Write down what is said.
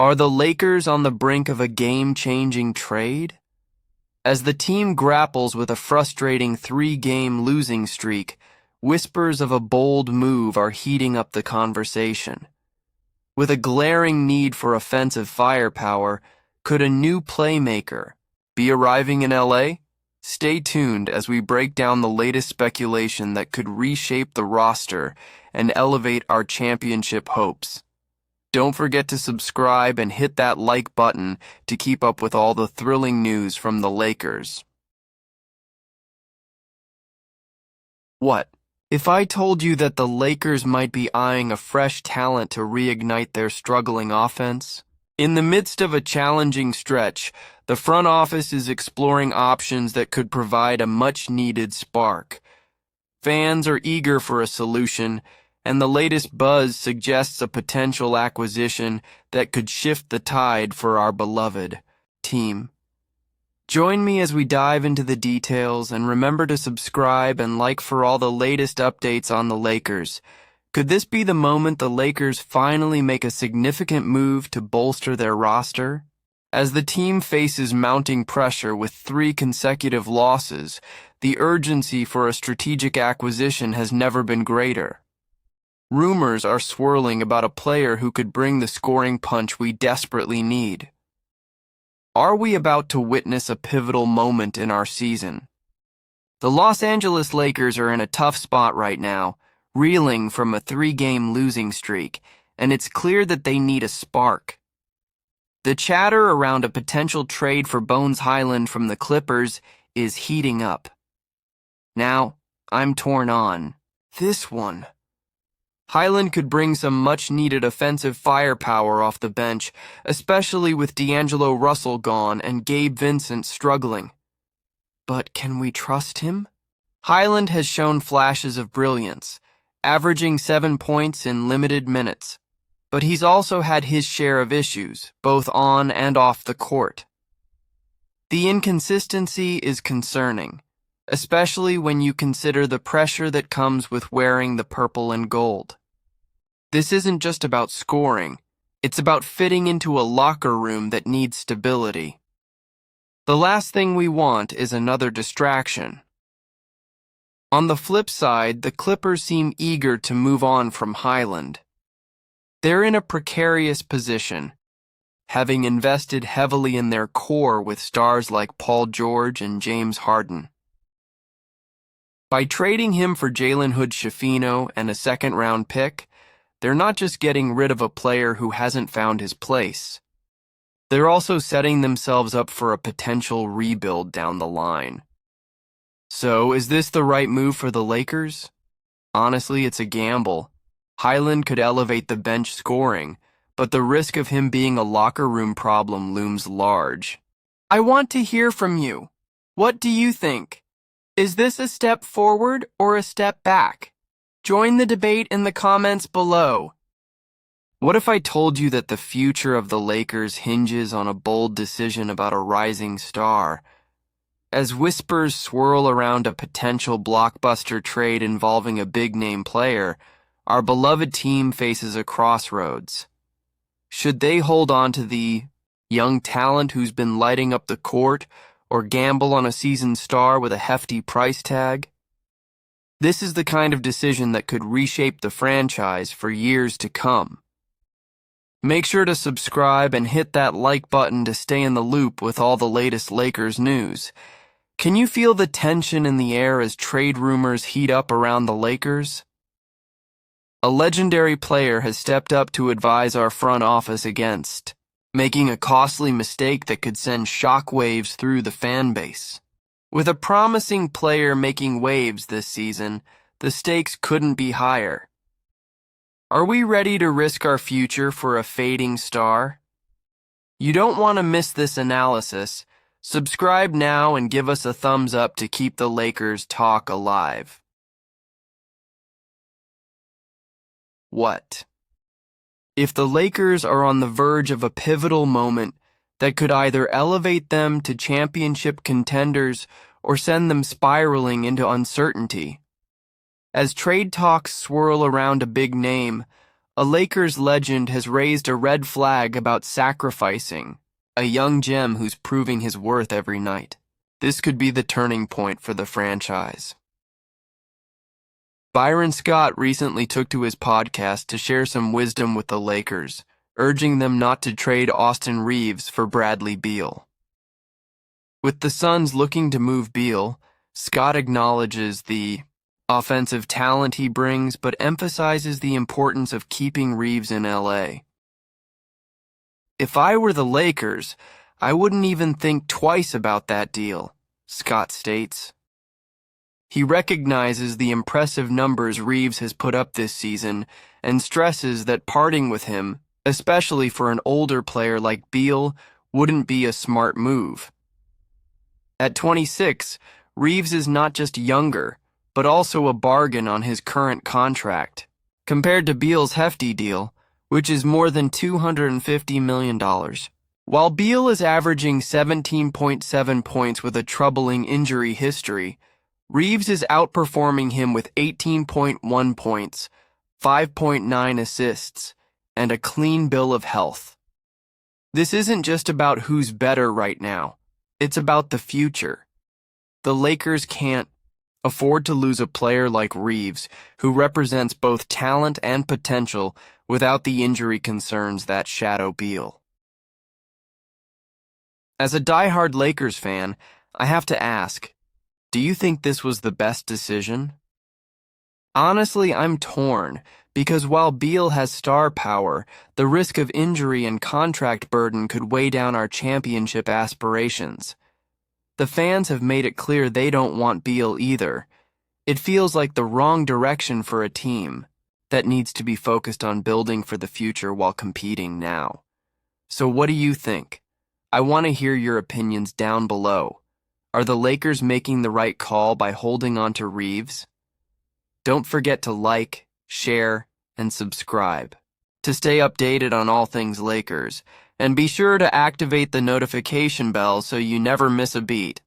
Are the Lakers on the brink of a game-changing trade? As the team grapples with a frustrating 3-game losing streak, whispers of a bold move are heating up the conversation. With a glaring need for offensive firepower, could a new playmaker be arriving in LA? Stay tuned as we break down the latest speculation that could reshape the roster and elevate our championship hopes. Don't forget to subscribe and hit that like button to keep up with all the thrilling news from the Lakers. What if I told you that the Lakers might be eyeing a fresh talent to reignite their struggling offense? In the midst of a challenging stretch, the front office is exploring options that could provide a much-needed spark. Fans are eager for a solution, and the latest buzz suggests a potential acquisition that could shift the tide for our beloved team. Join me as we dive into the details, and remember to subscribe and like for all the latest updates on the Lakers. Could this be the moment the Lakers finally make a significant move to bolster their roster? As the team faces mounting pressure with 3 consecutive losses, the urgency for a strategic acquisition has never been greater. Rumors are swirling about a player who could bring the scoring punch we desperately need. Are we about to witness a pivotal moment in our season? The Los Angeles Lakers are in a tough spot right now, reeling from a 3-game losing streak, and it's clear that they need a spark. The chatter around a potential trade for Bones Hyland from the Clippers is heating up. Now, I'm torn on this one. Hyland could bring some much-needed offensive firepower off the bench, especially with D'Angelo Russell gone and Gabe Vincent struggling. But can we trust him? Hyland has shown flashes of brilliance, averaging 7 points in limited minutes. But he's also had his share of issues, both on and off the court. The inconsistency is concerning, especially when you consider the pressure that comes with wearing the purple and gold. This isn't just about scoring, it's about fitting into a locker room that needs stability. The last thing we want is another distraction. On the flip side, the Clippers seem eager to move on from Hyland. They're in a precarious position, having invested heavily in their core with stars like Paul George and James Harden. By trading him for Jalen Hood-Schifino and a second-round pick, they're not just getting rid of a player who hasn't found his place. They're also setting themselves up for a potential rebuild down the line. So, is this the right move for the Lakers? Honestly, it's a gamble. Hyland could elevate the bench scoring, but the risk of him being a locker room problem looms large. I want to hear from you. What do you think? Is this a step forward or a step back? Join the debate in the comments below. What if I told you that the future of the Lakers hinges on a bold decision about a rising star? As whispers swirl around a potential blockbuster trade involving a big-name player, our beloved team faces a crossroads. Should they hold on to the young talent who's been lighting up the court, or gamble on a seasoned star with a hefty price tag? This is the kind of decision that could reshape the franchise for years to come. Make sure to subscribe and hit that like button to stay in the loop with all the latest Lakers news. Can you feel the tension in the air as trade rumors heat up around the Lakers? A legendary player has stepped up to advise our front office against making a costly mistake that could send shockwaves through the fan base. With a promising player making waves this season, the stakes couldn't be higher. Are we ready to risk our future for a fading star? You don't want to miss this analysis. Subscribe now and give us a thumbs up to keep the Lakers talk alive. What if the Lakers are on the verge of a pivotal moment that could either elevate them to championship contenders or send them spiraling into uncertainty? As trade talks swirl around a big name, A Lakers legend has raised a red flag about sacrificing a young gem who's proving his worth every night. This could be the turning point for the franchise. Byron Scott recently took to his podcast to share some wisdom with the Lakers, urging them not to trade Austin Reeves for Bradley Beal. With the Suns looking to move Beal, Scott acknowledges the offensive talent he brings, but emphasizes the importance of keeping Reeves in LA. If I were the Lakers, I wouldn't even think twice about that deal, Scott states. He recognizes the impressive numbers Reeves has put up this season and stresses that parting with him, especially for an older player like Beal, wouldn't be a smart move. At 26, Reeves is not just younger, but also a bargain on his current contract, compared to Beal's hefty deal, which is more than $250 million. While Beal is averaging 17.7 points with a troubling injury history, Reeves is outperforming him with 18.1 points, 5.9 assists, and a clean bill of health. This isn't just about who's better right now. It's about the future. The Lakers can't afford to lose a player like Reeves, who represents both talent and potential without the injury concerns that shadow Beal. As a diehard Lakers fan, I have to ask, do you think this was the best decision? Honestly, I'm torn, because while Beal has star power, the risk of injury and contract burden could weigh down our championship aspirations. The fans have made it clear they don't want Beal either. It feels like the wrong direction for a team that needs to be focused on building for the future while competing now. So what do you think? I want to hear your opinions down below. Are the Lakers making the right call by holding on to Reeves? Don't forget to like, share, and subscribe to stay updated on all things Lakers, and be sure to activate the notification bell so you never miss a beat.